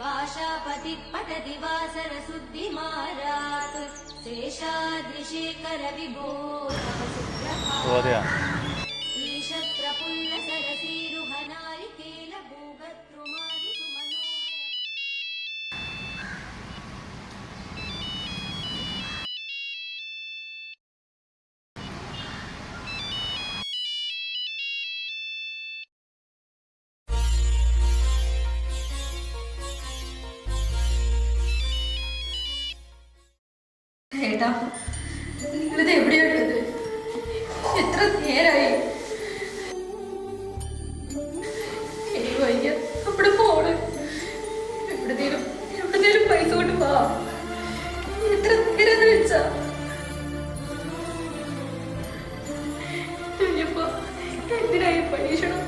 भाषापति पठति वासरशुद्धिमारात् शेषाद्रिशेखर विभो ईशप्रफुल्ल सरसीरुहनारिकेल भूगत्रुमादि ഏട്ടാ, നിങ്ങളിത് എവിടെയുള്ളത്? എത്ര നേരായി? എനിക്ക് വയ്യ. അവിടെ പോണ്. എവിടുന്നേലും പൈസ കൊണ്ട് വാ. എത്ര നേരം വെച്ചാ എന്തിനായി പരീക്ഷണം?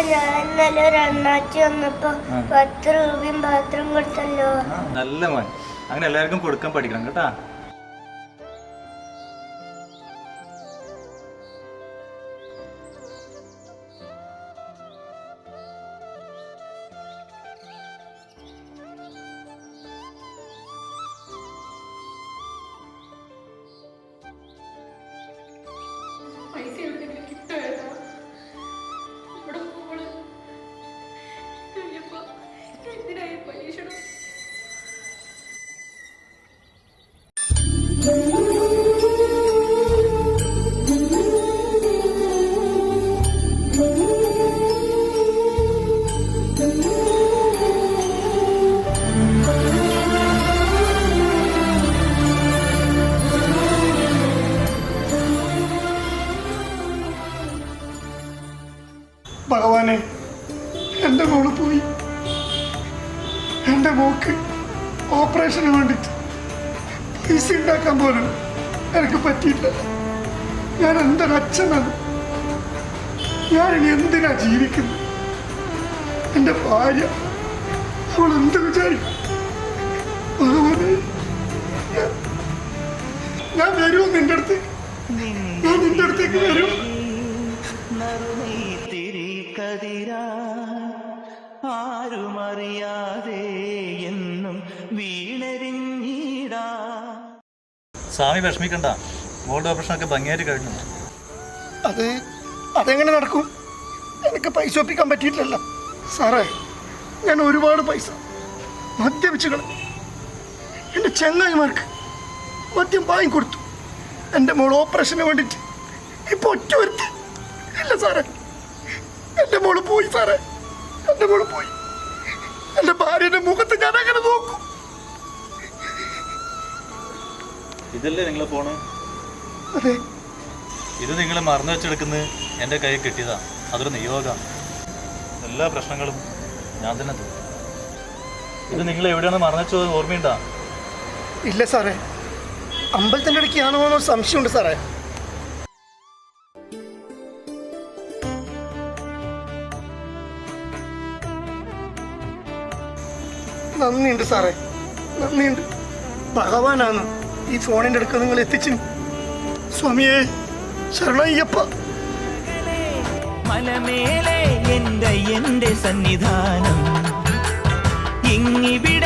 ഞാൻ ഇന്നലെ ഒരു അണ്ണാച്ചി വന്നപ്പോ 10 രൂപയും പാത്രം കൊടുത്തല്ലോ. നല്ല മോൻ, അങ്ങനെ എല്ലാവർക്കും കൊടുക്കാൻ പഠിക്കണം കേട്ടാ. പൈസ എവിടെയെങ്കിലും കിട്ടുമായിരുന്നോ? എന്തിനായി പരീക്ഷണം? ഭഗവാനെ, എൻ്റെ മോള് പോയി. എൻ്റെ മോക്ക് ഓപ്പറേഷന് വേണ്ടിയിട്ട് പൈസ ഉണ്ടാക്കാൻ പോലും എനിക്ക് പറ്റിയില്ല. ഞാൻ എന്തൊരച്ഛനാണ്. ഞാനിനി എന്തിനാ ജീവിക്കുന്നത്? എൻ്റെ ഭാര്യ, അവൾ എന്ത് വിചാരിക്കും? ഭഗവാനെ, ഞാൻ വരുമോ നിന്റെ അടുത്തേക്ക്? ഞാൻ നിന്റെ അടുത്തേക്ക് വരും. ആരുമറിയാതെ എന്നും വീണരിഞ്ഞിടാ. സ്വാമി വിഷമിക്കണ്ട, മോളുടെ ഓപ്പറേഷനൊക്കെ ഭംഗിയായിട്ട് കഴിഞ്ഞു. അതെങ്ങനെ നടക്കും? എനിക്ക് പൈസ ഒപ്പിക്കാൻ പറ്റിയിട്ടില്ലല്ലോ സാറേ. ഞാൻ ഒരുപാട് പൈസ മദ്യപിച്ച് കളഞ്ഞു. എൻ്റെ ചങ്ങായിമാർക്ക് മദ്യം വാങ്ങിക്കൊടുത്തു. എൻ്റെ മോൾ ഓപ്പറേഷന് വേണ്ടിയിട്ട് ഇപ്പോൾ ഒറ്റ വരുത്തി ഇല്ല സാറേ. എൻ്റെ മോള് പോയി സാറേ, എൻ്റെ മോള് പോയി. എൻ്റെ ഭാര്യയുടെ മുഖത്ത് ഞാൻ അങ്ങനെ നോക്കും. ഇതല്ലേ നിങ്ങളെ ഫോണ്? അതെ. ഇത് നിങ്ങൾ മറന്നു വെച്ചെടുക്കുന്നത് എൻ്റെ കയ്യിൽ കിട്ടിയതാ. അതൊരു നിയോഗമാണ്. എല്ലാ പ്രശ്നങ്ങളും ഞാൻ തന്നെ തോന്നും. ഇത് നിങ്ങൾ എവിടെയാണ് മറന്നു വെച്ചത് ഓർമ്മയുണ്ടാ? ഇല്ല സാറേ, അമ്പലത്തിൻ്റെ ഇടയ്ക്കാണോ എന്നൊരു സംശയമുണ്ട് സാറേ. നന്ദിയുണ്ട് സാറേ, നന്ദിയുണ്ട്. ഭഗവാനാണ് ഈ ഫോണിൻ്റെ അടുക്ക നിങ്ങൾ എത്തിച്ചു. സ്വാമിയെ ശരണയ്യപ്പ. മലമേലെ എന്റെ സന്നിധാനം ഇങ്ങിവിടെ